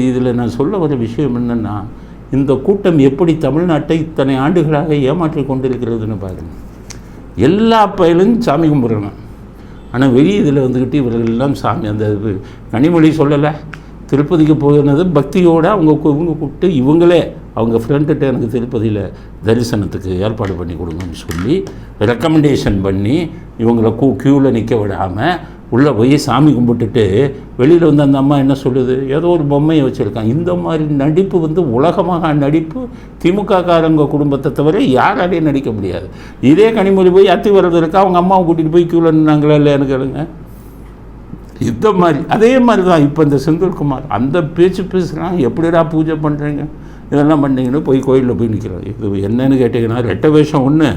[SPEAKER 1] இதில் நான் சொல்ல வர விஷயம் என்னென்னா, இந்த கூட்டம் எப்படி தமிழ்நாட்டை இத்தனை ஆண்டுகளாக ஏமாற்றி கொண்டிருக்கிறதுன்னு பாருங்கள். எல்லா பயிலும் சாமி கும்பிட்றாங்க. ஆனால் வெளியே இதில் வந்துக்கிட்டு இவர்கள் எல்லாம் சாமி, அந்த கனிமொழி சொல்லலை, திருப்பதிக்கு போயினது பக்தியோடு இவங்க கூப்பிட்டு இவங்களே அவங்க ஃப்ரெண்டுகிட்ட எனக்கு திருப்பதியில் தரிசனத்துக்கு ஏற்பாடு பண்ணி கொடுங்கன்னு சொல்லி ரெக்கமெண்டேஷன் பண்ணி இவங்களை க்யூவில் நிற்க விடாமல் உள்ளே போய் சாமி கும்பிட்டுட்டு வெளியில் வந்து அந்த அம்மா என்ன சொல்லுது, ஏதோ ஒரு பொம்மையை வச்சுருக்காங்க. இந்த மாதிரி நடிப்பு வந்து உலகமாக நடிப்பு திமுககாரங்க குடும்பத்தை தவிர யாராலையும் நடிக்க முடியாது. இதே கனிமொழி போய் அத்தி வர்றது இருக்கா, அவங்க அம்மாவை கூட்டிகிட்டு போய் க்யூவில் நின்னாங்களா இல்லை எனக்கு கேளுங்க. இந்த மாதிரி அதே மாதிரி தான் இப்போ இந்த செந்தில்குமார் அந்த பேச்சு பேசுகிறான், எப்படிடா பூஜை பண்ணுறீங்க இதெல்லாம் பண்ணீங்கன்னு போய் கோயிலில் போய் நிற்கிறோம். இது என்னன்னு கேட்டிங்கன்னா, ரெட்டை வேஷம் ஒன்று,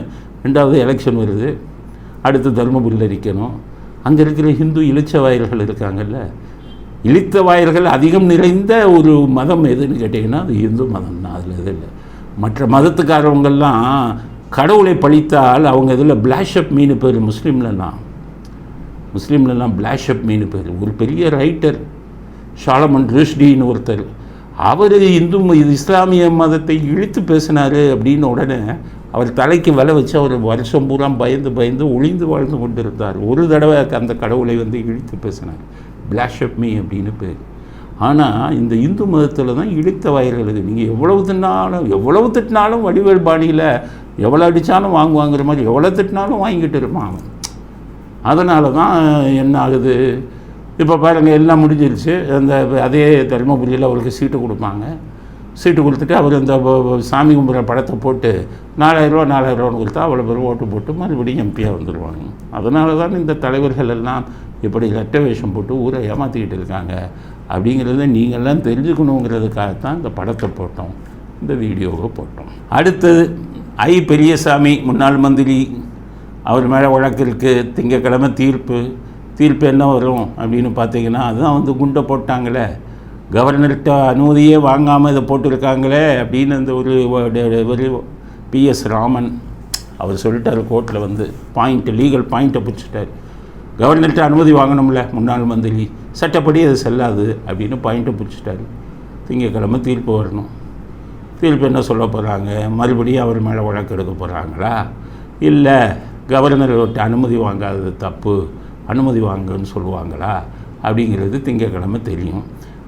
[SPEAKER 1] ரெண்டாவது எலெக்ஷன் வருது, அடுத்து தர்மபுரியில் நிற்கணும். அங்கே இருக்கிற ஹிந்து இளிச்ச வாயில்கள் இருக்காங்கல்ல, இளித்த வாயில்கள் அதிகம் நிறைந்த ஒரு மதம் எதுன்னு கேட்டிங்கன்னா அது இந்து மதம் தான். அதில் எது இல்லை. மற்ற மதத்துக்காரவங்கெல்லாம் கடவுளை பழித்தால் அவங்க இதில் பிளாஷப் மீன் பேர். முஸ்லீம்லலாம் பிளாஷப் மீன் பேர். ஒரு பெரிய ரைட்டர் சாலமன் ருஷ்டின்னு ஒருத்தர், அவர் இஸ்லாமிய மதத்தை இழுத்து பேசினார் அப்படின்னு உடனே அவர் தலைக்கு விலை வச்சு அவர் வருஷம் பூரா பயந்து ஒளிந்து வாழ்ந்து கொண்டு இருந்தார். ஒரு தடவை அந்த கடவுளை வந்து இழுத்து பேசினார், பிளாஷப் மீ அப்படின்னு பேர். ஆனால் இந்த இந்து மதத்தில் தான் இழுத்த வாயில்களுக்கு நீங்கள் எவ்வளவு திட்டினாலும் வடிவேல் பாணியில் எவ்வளோ அடித்தாலும் வாங்குவாங்கிற மாதிரி எவ்வளோ திட்டினாலும் வாங்கிட்டு இருப்பான். அதனால தான் என்ன ஆகுது, இப்போ பாருங்கள் எல்லாம் முடிஞ்சிருச்சு. அதே தர்மபுரியில் அவருக்கு சீட்டு கொடுப்பாங்க. சீட்டு கொடுத்துட்டு அவர் இந்த சாமி கும்பிட்ற படத்தை போட்டு 4000 கொடுத்தா அவ்வளோ பேர் ஓட்டு போட்டு மறுபடியும் எம்பியாக வந்துடுவாங்க. அதனால தான் இந்த தலைவர்கள் எல்லாம் இப்படி ரெட்டை வேஷம் போட்டு ஊரை ஏமாற்றிக்கிட்டு இருக்காங்க. அப்படிங்கிறத நீங்கள்லாம் தெரிஞ்சுக்கணுங்கிறதுக்காகத்தான் இந்த படத்தை போட்டோம், இந்த வீடியோவை போட்டோம். அடுத்தது பெரியசாமி முன்னாள் மந்திரி, அவர் மேலே வழக்கு இருக்குது. திங்கக்கிழமை தீர்ப்பு என்ன வரும் அப்படின்னு பார்த்தீங்கன்னா, அதுதான் வந்து குண்டை போட்டாங்களே, கவர்னர்கிட்ட அனுமதியே வாங்காமல் இதை போட்டிருக்காங்களே அப்படின்னு அந்த ஒரு PS ராமன் அவர் சொல்லிட்டார் கோர்ட்டில் வந்து லீகல் பாயிண்ட்டை பிடிச்சிட்டார். கவர்னர்கிட்ட அனுமதி வாங்கணும்ல முன்னாள் மந்திரி, சட்டப்படி அது செல்லாது அப்படின்னு பாயிண்ட்டை பிடிச்சிட்டார். திங்கக்கிழமை தீர்ப்பு வரணும். தீர்ப்பு என்ன சொல்ல போகிறாங்க, மறுபடியும் அவர் மேலே வழக்கு எடுக்க போகிறாங்களா, இல்லை கவர்னர்கிட்ட அனுமதி வாங்காதது தப்பு, அனுமதி வாங்கன்னு சொல்லுவாங்களா அப்படிங்கிறது திங்கக்கிழமை தெரியும்.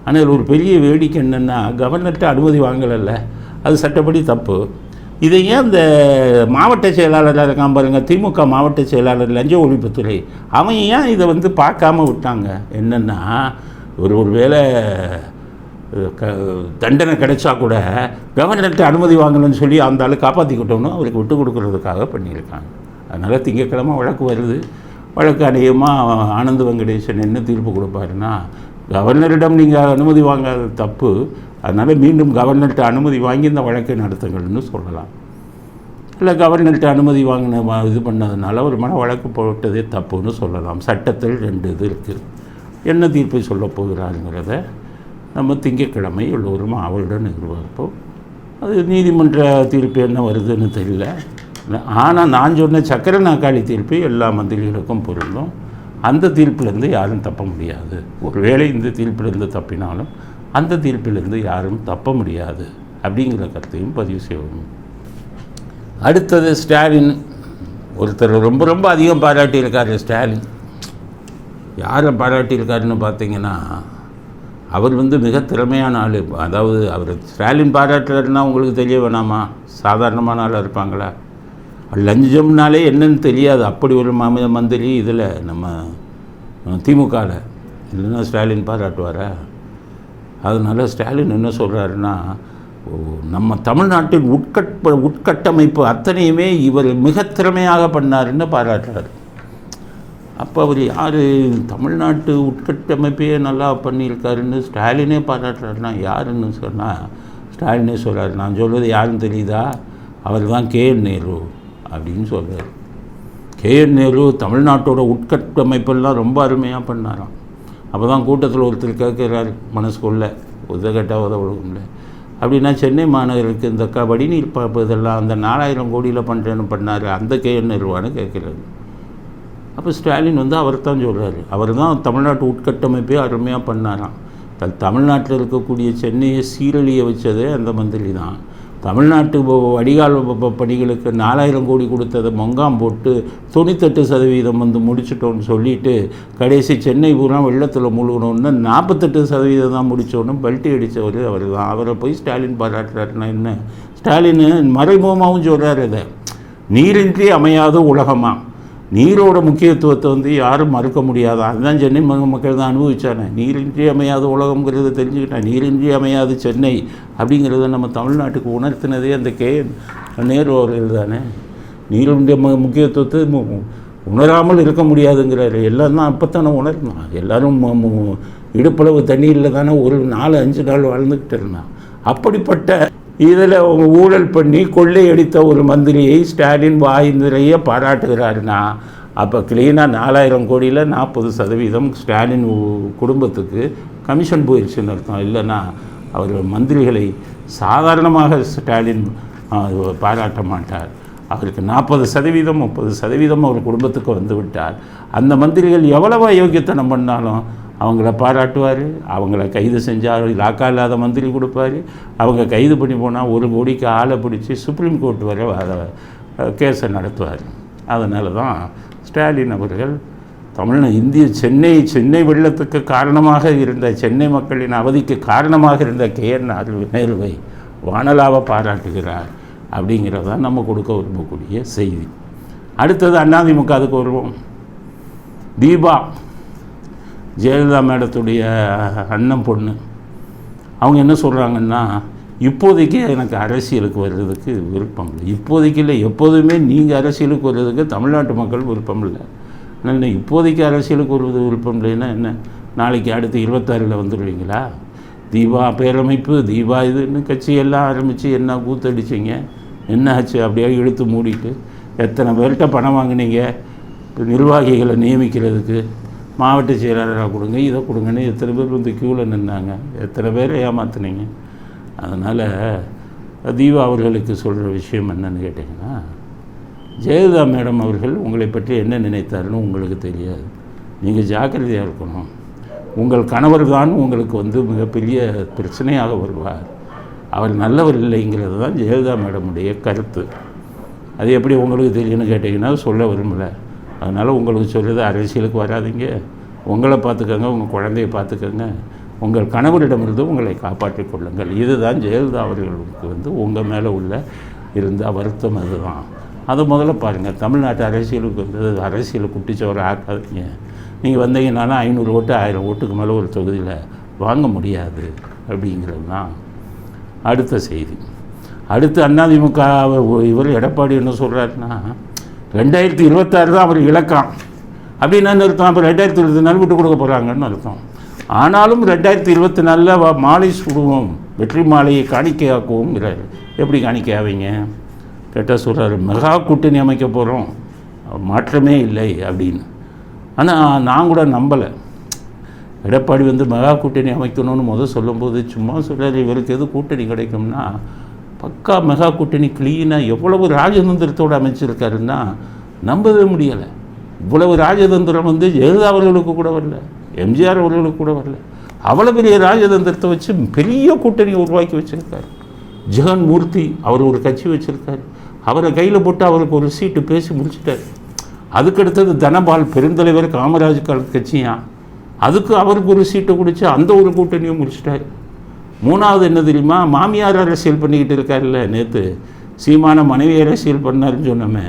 [SPEAKER 1] ஆனால் ஒரு பெரிய வேடிக்கை என்னென்னா, கவர்னர்கிட்ட அனுமதி வாங்கலைல்ல, அது சட்டப்படி தப்பு. இதை ஏன் இந்த மாவட்ட செயலாளராக இருக்கான் பாருங்க, திமுக மாவட்ட செயலாளர் லஞ்ச ஒழிப்புத்துறை, அவன் ஏன் இதை வந்து பார்க்காம விட்டாங்க? என்னென்னா, ஒரு வேளை தண்டனை கிடைச்சா கூட கவர்னர்கிட்ட அனுமதி வாங்கணும்னு சொல்லி அந்த ஆள் காப்பாற்றிக்கிட்டோன்னு அவருக்கு விட்டு கொடுக்குறதுக்காக பண்ணியிருக்காங்க. அதனால் திங்கக்கிழமை வழக்கு வருது. வழக்கு அநேகமாக ஆனந்த் வெங்கடேசன் என்ன தீர்ப்பு கொடுப்பாருன்னா, கவர்னரிடம் நீங்கள் அனுமதி வாங்காத தப்பு, அதனால் மீண்டும் கவர்னர்கிட்ட அனுமதி வாங்கி இந்த வழக்கை நடத்துங்கள்னு சொல்லலாம். இல்லை கவர்னர்கிட்ட அனுமதி இது பண்ணதுனால ஒரு வழக்கு போட்டதே தப்புன்னு சொல்லலாம். சட்டத்தில் 2 இது இருக்குது. என்ன தீர்ப்பை சொல்ல போகிறாருங்கிறத நம்ம திங்கக்கிழமை எல்லோரும் அவளுடன் எதிர்பார்ப்போம். அது நீதிமன்ற தீர்ப்பு என்ன வருதுன்னு தெரியல. ஆனால் நான் சொன்ன சக்கர நாற்காலி தீர்ப்பு எல்லா மந்திரிகளுக்கும் பொருந்தும். அந்த தீர்ப்பிலேருந்து யாரும் தப்ப முடியாது. ஒருவேளை இந்த தீர்ப்பிலிருந்து தப்பினாலும் அந்த தீர்ப்பிலிருந்து யாரும் தப்ப முடியாது அப்படிங்கிற கருத்தையும் பதிவு செய்வோம். அடுத்தது ஸ்டாலின். ஒருத்தர் ரொம்ப ரொம்ப அதிகம் பாராட்டியிருக்கார் ஸ்டாலின். யாரை பாராட்டியிருக்காருன்னு பார்த்தீங்கன்னா, அவர் வந்து மிக திறமையான ஆள். அதாவது அவர் ஸ்டாலின் பாராட்டுறாருன்னா உங்களுக்கு தெரிய வேணாமா, சாதாரணமான ஆளாக இருப்பாங்களா? லஞ்சம்னாலே என்னன்னு தெரியாது, அப்படி ஒரு மந்திரி இதில் நம்ம திமுகவில் இல்லைன்னா ஸ்டாலின் பாராட்டுவாரா? அதனால் ஸ்டாலின் என்ன சொல்கிறாருன்னா, நம்ம தமிழ்நாட்டின் உட்கட்டமைப்பு அத்தனையுமே இவர் மிக திறமையாக பண்ணாருன்னு பாராட்டுறாரு. அப்போ அவர் யார்? தமிழ்நாட்டு உட்கட்டமைப்பையே நல்லா பண்ணியிருக்காருன்னு ஸ்டாலினே பாராட்டுறாருன்னா யாருன்னு சொன்னால், ஸ்டாலினே சொல்கிறார், நான் சொல்வது யாருன்னு தெரியுதா, அவர் தான் KN நேரு அப்படின்னு சொல்கிறார். KN நேரு தமிழ்நாட்டோட உட்கட்டமைப்பெல்லாம் ரொம்ப அருமையாக பண்ணாராம். அப்போ தான் கூட்டத்தில் ஒருத்தர் கேட்குறாரு மனசுக்குள்ள உதகட்டா உதவும்ல, அப்படின்னா சென்னை மாநகருக்கு இந்த வடிநீர் பாப்பு இதெல்லாம் அந்த 4000 கோடியில் பண்ணுறேன்னு பண்ணார், அந்த KN நேருவான்னு கேட்குறாரு. அப்போ ஸ்டாலின் வந்து அவர் தான் சொல்கிறாரு, அவர் தான் தமிழ்நாட்டு உட்கட்டமைப்பே அருமையாக பண்ணாராம். தமிழ்நாட்டில் இருக்கக்கூடிய சென்னையை சீரழிய வச்சதே அந்த மந்திரி தான். தமிழ்நாட்டு வடிகால் பணிகளுக்கு 4000 கோடி கொடுத்ததை மொங்காம் போட்டு 98% வந்து முடிச்சிட்டோன்னு சொல்லிவிட்டு கடைசி சென்னை பூரா வெள்ளத்தில் முழுகணுன்னு 48% தான் முடித்தோன்னு பல்ட்டி அடித்தவர் அவர் தான். அவரை போய் ஸ்டாலின் பாராட்டுறாருன்னா என்ன? ஸ்டாலின் மறைமுகமாகவும் சொல்கிறார், இதை நீரின்றி அமையாத உலகமாக. நீரோட முக்கியத்துவத்தை வந்து யாரும் மறுக்க முடியாது. அதுதான் சென்னை மக்கள் தான் அனுபவிச்சானே. நீரின்றி அமையாத உலகங்கிறத தெரிஞ்சுக்கிட்டான். நீரின்றி அமையாது சென்னை அப்படிங்கிறத நம்ம தமிழ்நாட்டுக்கு உணர்த்தினதே அந்த நேரு அவர்கள் தானே. நீருடைய முக்கியத்துவத்தை உணராமல் இருக்க முடியாதுங்கிறாரு. எல்லாம் தான் அப்போ தானே உணரணும். எல்லோரும் இடுப்பளவு தண்ணீரில் தானே ஒரு 4-5 நாள் வாழ்ந்துக்கிட்டு இருந்தான். அப்படிப்பட்ட இதில் ஊழல் பண்ணி கொள்ளையடித்த ஒரு மந்திரியை ஸ்டாலின் வாய் நிறைய பாராட்டுகிறாருன்னா அப்போ க்ளீனாக 4000 கோடியில் 40% ஸ்டாலின் குடும்பத்துக்கு கமிஷன் போயிடுச்சுன்னு அர்த்தம். இல்லைன்னா அவர் மந்திரிகளை சாதாரணமாக ஸ்டாலின் பாராட்ட மாட்டார். அவருக்கு 40% 30% அவர் குடும்பத்துக்கு வந்து விட்டார். அந்த மந்திரிகள் எவ்வளவோ அயோக்கியத்தனம் பண்ணாலும் அவங்கள பாராட்டுவார். அவங்கள கைது செஞ்சால் இலாக்கா இல்லாத மந்திரி கொடுப்பார். அவங்க கைது பண்ணி போனால் 1 கோடிக்கு ஆளை பிடிச்சி சுப்ரீம் கோர்ட் வரை கேஸை நடத்துவார். அதனால தான் ஸ்டாலின் அவர்கள் சென்னை வெள்ளத்துக்கு காரணமாக இருந்த, சென்னை மக்களின் அவதிக்கு காரணமாக இருந்த நேருவை வானலாக பாராட்டுகிறார் அப்படிங்கிறதான் நம்ம கொடுக்க விரும்பக்கூடிய செய்தி. அடுத்தது அதிமுக. அதுக்கு வருவோம். தீபா ஜெயலலிதா மேடத்துடைய அண்ணன் பொண்ணு. அவங்க என்ன சொல்கிறாங்கன்னா, இப்போதைக்கு எனக்கு அரசியலுக்கு வர்றதுக்கு விருப்பம் இல்லை. இப்போதைக்கு இல்லை, எப்போதுமே நீங்கள் அரசியலுக்கு வர்றதுக்கு தமிழ்நாட்டு மக்கள் விருப்பம் இல்லை. என்ன இப்போதைக்கு அரசியலுக்கு வருவது விருப்பம் இல்லைன்னா என்ன? நாளைக்கு அடுத்து 26 வந்துடுவீங்களா? தீபா பேரமைப்பு, தீபா இதுன்னு கட்சியெல்லாம் ஆரம்பித்து என்ன கூத்தடிச்சிங்க? என்ன ஆச்சு? அப்படியே இழுத்து மூடிட்டு எத்தனை பேர்கிட்ட பணம் வாங்கினீங்க நிர்வாகிகளை நியமிக்கிறதுக்கு? மாவட்ட செயலாளராக கொடுங்க, இதை கொடுங்கன்னு எத்தனை பேர் வந்து க்யூவில் நின்னாங்க? எத்தனை பேரை ஏமாத்துனீங்க? அதனால் தீபா அவர்களுக்கு சொல்கிற விஷயம் என்னன்னு கேட்டிங்கன்னா, ஜெயலலிதா மேடம் அவர்கள் உங்களை பற்றி என்ன நினைத்தாருன்னு உங்களுக்கு தெரியாது. நீங்கள் ஜாக்கிரதையாக இருக்கணும். உங்கள் கணவர் தான் உங்களுக்கு வந்து மிகப்பெரிய பிரச்சனையாக வருவார். அவர் நல்லவர் இல்லைங்கிறது தான் ஜெயலலிதா மேடமுடைய கருத்து. அது எப்படி உங்களுக்கு தெரியும்னு கேட்டிங்கன்னா சொல்ல விரும்பலை. அதனால் உங்களுக்கு சொல்கிறது, அரசியலுக்கு வராதிங்க, உங்களை பார்த்துக்கோங்க, உங்கள் குழந்தையை பார்த்துக்கோங்க, உங்கள் கணவரிடமிருந்து உங்களை காப்பாற்றிக் கொள்ளுங்கள். இதுதான் ஜெயலலிதா அவர்களுக்கு வந்து உங்கள் மேலே இருந்த வருத்தம். அதுதான். அதை முதல்ல பாருங்கள். தமிழ்நாட்டு அரசியலுக்கு வந்து அரசியலை குட்டிச்சவரை ஆக்காதீங்க. நீங்கள் வந்தீங்கன்னாலும் 500 ஓட்டு 1000 ஓட்டுக்கு மேலே ஒரு தொகுதியில் வாங்க முடியாது அப்படிங்கிறது தான் அடுத்த செய்தி. அடுத்து அதிமுக இவர் எடப்பாடி என்ன சொல்கிறாருன்னா, 2026 தான் அவர் இலக்கம் அப்படின்னு அர்த்தம். அப்போ 2024 விட்டு கொடுக்க போகிறாங்கன்னு அர்த்தம். ஆனாலும் 2024 மாலை சுடுவோம், வெற்றி மாலையை காணிக்கையாக்குவோங்கிறார். எப்படி காணிக்கையாவீங்க கேட்டால் சொல்கிறாரு, மெகா கூட்டணி அமைக்க போகிறோம், மாற்றமே இல்லை அப்படின்னு. ஆனால் நான் கூட நம்பலை. எடப்பாடி வந்து மெகா கூட்டணி அமைக்கணும்னு சொல்லும்போது சும்மா சொல்கிறார், இவருக்கு எது கூட்டணி கிடைக்கும்னா பக்கா மெகா கூட்டணி க்ளீனாக எவ்வளவு ராஜதந்திரத்தோடு அமைச்சிருக்காருன்னா நம்பவே முடியலை. இவ்வளவு ராஜதந்திரம் வந்து ஜெயலலிதா அவர்களுக்கு கூட வரல, எம்ஜிஆர் அவர்களுக்கு கூட வரல. அவ்வளோ பெரிய ராஜதந்திரத்தை வச்சு பெரிய கூட்டணியை உருவாக்கி வச்சுருக்காரு. ஜெகன் மூர்த்தி அவர் ஒரு கட்சி வச்சுருக்காரு. அவரை கையில் போட்டு அவருக்கு ஒரு சீட்டு பேசி முடிச்சிட்டார். அதுக்கடுத்தது தனபால் பெருந்தலைவர் காமராஜ் கட்சியா, அதுக்கு அவருக்கு ஒரு சீட்டை குடிச்சு அந்த ஒரு கூட்டணியும் முடிச்சிட்டார். 3வது என்ன தெரியுமா, மாமியார் அரசியல் பண்ணிக்கிட்டு இருக்காருல்ல. நேற்று சீமான மனைவி அரசியல் பண்ணாருன்னு சொன்னோமே,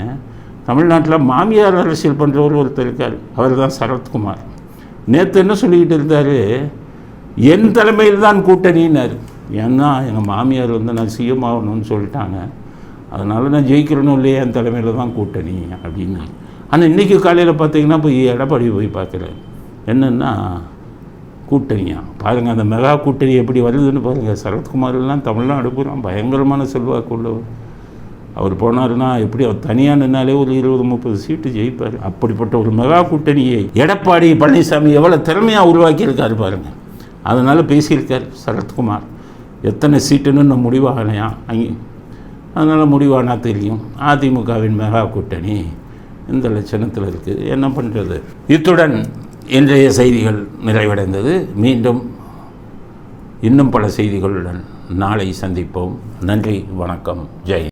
[SPEAKER 1] தமிழ்நாட்டில் மாமியார் அரசியல் பண்ணுறவர் ஒருத்தர் இருக்கார். அவர் தான் சரத்குமார். நேற்று என்ன சொல்லிக்கிட்டு இருந்தார், என் தலைமையில் தான் கூட்டணின்னார். ஏன்னா எங்கள் மாமியார் வந்து நான் சிஎம் ஆகணும்னு சொல்லிட்டாங்க, அதனால் நான் ஜெயிக்கிறனும் இல்லையா, என் தலைமையில் தான் கூட்டணி அப்படின்னு. ஆனால் இன்றைக்கி காலையில் பார்த்தீங்கன்னா போய் எடப்பாடி போய் பார்க்குறேன், என்னென்னா கூட்டணியா பாருங்கள். அந்த மெகா கூட்டணி எப்படி வருதுன்னு பாருங்கள். சரத்குமாரெல்லாம் தமிழ்நாடு பூரா பயங்கரமான செல்வாக்கு உள்ளவர். அவர் போனாருன்னா எப்படி அவர் தனியாக நின்னாலே ஒரு 20-30 சீட்டு ஜெயிப்பார். அப்படிப்பட்ட ஒரு மெகா கூட்டணியை எடப்பாடி பழனிசாமி எவ்வளோ திறமையாக உருவாக்கியிருக்காரு பாருங்கள். அதனால் பேசியிருக்கார் சரத்குமார். எத்தனை சீட்டுன்னு இன்னும் முடிவாகலையா அங்கே, அதனால் முடிவானா தெரியும். அதிமுகவின் மெகா கூட்டணி இந்த லட்சணத்தில் இருக்குது. என்ன பண்ணுறது? இத்துடன் இன்றைய செய்திகள் நிறைவடைந்தது. மீண்டும் இன்னும் பல செய்திகளுடன் நாளை சந்திப்போம். நன்றி, வணக்கம், ஜெய்.